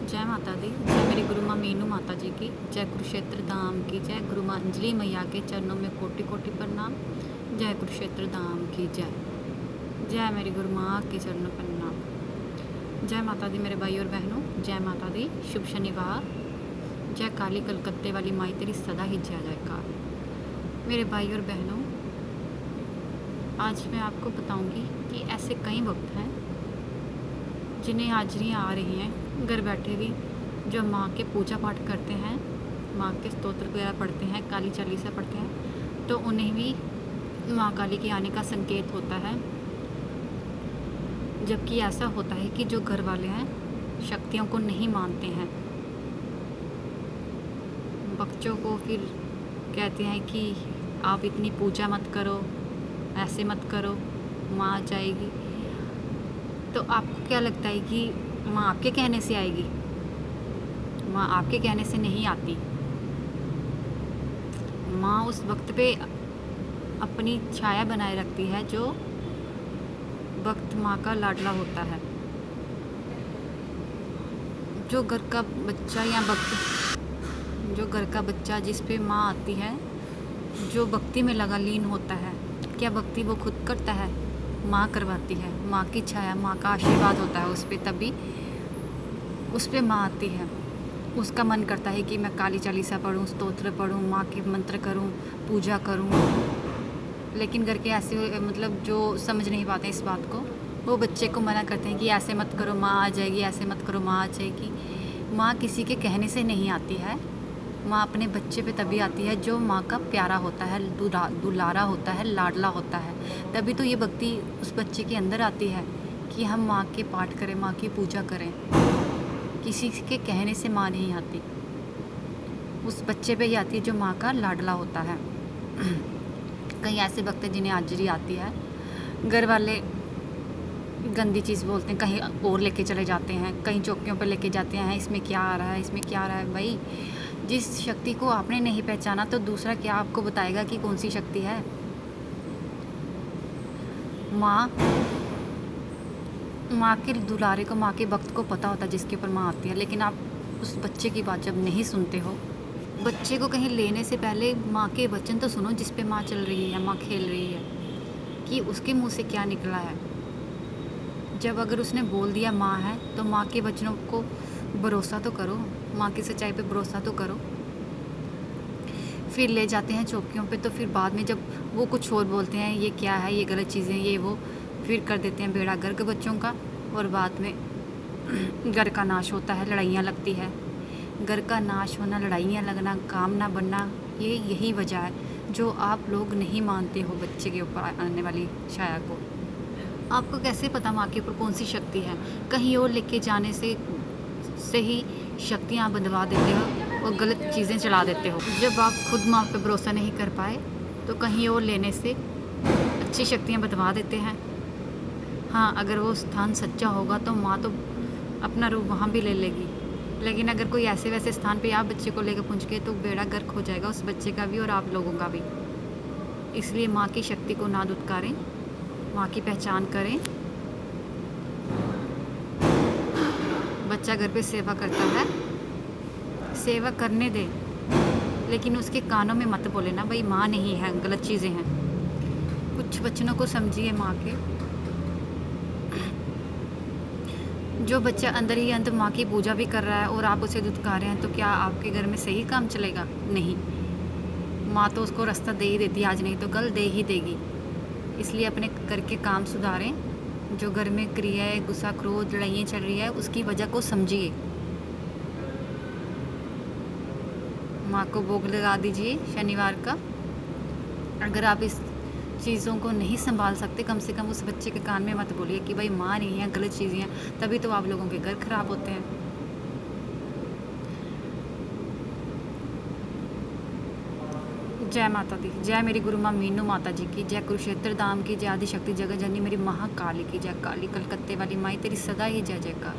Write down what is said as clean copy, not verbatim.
जय माता दी। जय मेरी गुरु माँ मीनू माता जी की। जय कुरुक्षेत्र धाम की जय। गुरु माँ अंजलि मैया के चरणों में कोटि कोटि प्रणाम। जय कुरुक्षेत्र धाम की जय। जय मेरी गुरु माँ के चरणों पर प्रणाम। जय माता दी मेरे भाई और बहनों। जय माता दी। शुभ शनिवार। जय काली कलकत्ते वाली माई तेरी सदा ही जय जयकार। मेरे भाई और बहनों, आज मैं आपको बताऊंगी कि ऐसे कई भक्त हैं जिन्हें हाजरियाँ आ रही हैं घर बैठे भी, जो माँ के पूजा पाठ करते हैं, माँ के स्तोत्र वगैरह पढ़ते हैं, काली चालीसा पढ़ते हैं, तो उन्हें भी माँ काली के आने का संकेत होता है। जबकि ऐसा होता है कि जो घर वाले हैं शक्तियों को नहीं मानते हैं, बच्चों को फिर कहते हैं कि आप इतनी पूजा मत करो, ऐसे मत करो, माँ आ जाएगी। तो आपको क्या लगता है कि माँ आपके कहने से आएगी? माँ आपके कहने से नहीं आती। माँ उस वक्त पे अपनी छाया बनाए रखती है जो वक्त माँ का लाडला होता है। जो घर का बच्चा या भक्त, जो घर का बच्चा जिस पे माँ आती है, जो भक्ति में लगा लीन होता है, क्या भक्ति वो खुद करता है? माँ करवाती है। माँ की छाया, माँ का आशीर्वाद होता है उस पर, तभी उस पर माँ आती है। उसका मन करता है कि मैं काली चालीसा पढ़ूं, स्तोत्र पढ़ूं, माँ के मंत्र करूं, पूजा करूं। लेकिन घर के ऐसे मतलब जो समझ नहीं पाते इस बात को, वो बच्चे को मना करते हैं कि ऐसे मत करो, माँ आ जाएगी, ऐसे मत करो, माँ आ जाएगी। माँ किसी के कहने से नहीं आती है। माँ अपने बच्चे पे तभी आती है जो माँ का प्यारा होता है, दुलारा होता है, लाडला होता है। तभी तो ये भक्ति उस बच्चे के अंदर आती है कि हम माँ के पाठ करें, माँ की पूजा करें। किसी के कहने से माँ नहीं आती, उस बच्चे पे ही आती है जो माँ का लाडला होता है। कई ऐसे भक्त हैं जिन्हें हाजरी आती है, घर वाले गंदी चीज़ बोलते हैं, कहीं और लेके चले जाते हैं, कहीं चौकियों पर लेके जाते हैं, इसमें क्या आ रहा है, इसमें क्या आ रहा है। भाई, जिस शक्ति को आपने नहीं पहचाना तो दूसरा क्या आपको बताएगा कि कौन सी शक्ति है? माँ के दुलारे को, माँ के भक्त को पता होता है जिसके ऊपर माँ आती है। लेकिन आप उस बच्चे की बात जब नहीं सुनते हो, बच्चे को कहीं लेने से पहले माँ के वचन तो सुनो जिस पे माँ चल रही है, माँ खेल रही है, कि उसके मुंह से क्या निकला है। जब अगर उसने बोल दिया माँ है, तो माँ के वचनों को भरोसा तो करो, माँ की सच्चाई पे भरोसा तो करो। फिर ले जाते हैं चौकियों पे, तो फिर बाद में जब वो कुछ और बोलते हैं, ये क्या है, ये गलत चीज़ें, ये वो, फिर कर देते हैं बेड़ा गर्क बच्चों का। और बाद में घर का नाश होता है, लड़ाइयाँ लगती है। घर का नाश होना, लड़ाइयाँ लगना, काम ना बनना, यही वजह है जो आप लोग नहीं मानते हो बच्चे के ऊपर आने वाली छाया को। आपको कैसे पता माँ के ऊपर कौन सी शक्ति है? कहीं और लेके जाने से ही शक्तियाँ बंधवा देते हो और गलत चीज़ें चला देते हो। जब आप खुद माँ पे भरोसा नहीं कर पाए तो कहीं और लेने से अच्छी शक्तियाँ बंधवा देते हैं। हाँ, अगर वो स्थान सच्चा होगा तो माँ तो अपना रूप वहाँ भी ले लेगी। लेकिन अगर कोई ऐसे वैसे स्थान पे आप बच्चे को लेकर पहुँच गए तो बेड़ा गर्क हो जाएगा उस बच्चे का भी और आप लोगों का भी। इसलिए माँ की शक्ति को ना दुत्कारें, माँ की पहचान करें। बच्चा घर पे सेवा करता है, सेवा करने दे, लेकिन उसके कानों में मत बोले ना भाई माँ नहीं है, गलत चीज़ें हैं। कुछ वचनों को समझिए माँ के। जो बच्चा अंदर ही अंदर माँ की पूजा भी कर रहा है और आप उसे दुत्कार हैं, तो क्या आपके घर में सही काम चलेगा? नहीं। माँ तो उसको रास्ता दे ही देती है, आज नहीं तो कल दे ही देगी। इसलिए अपने घर के काम सुधारें। जो घर में क्रियाएं, गुस्सा, क्रोध, लड़ाइयाँ चल रही है, उसकी वजह को समझिए। माँ को भोग लगा दीजिए शनिवार का। अगर आप इस चीज़ों को नहीं संभाल सकते, कम से कम उस बच्चे के कान में मत बोलिए कि भाई माँ नहीं है, गलत चीज़ें हैं। तभी तो आप लोगों के घर खराब होते हैं। जय माता दी। जय मेरी गुरु माँ मीनू माता जी की। जय कुरुक्षेत्र धाम की। जय आदिशक्ति जगत जननी मेरी महाकाली की। जय काली कलकत्ते वाली माई तेरी सदा ही जय जयकार।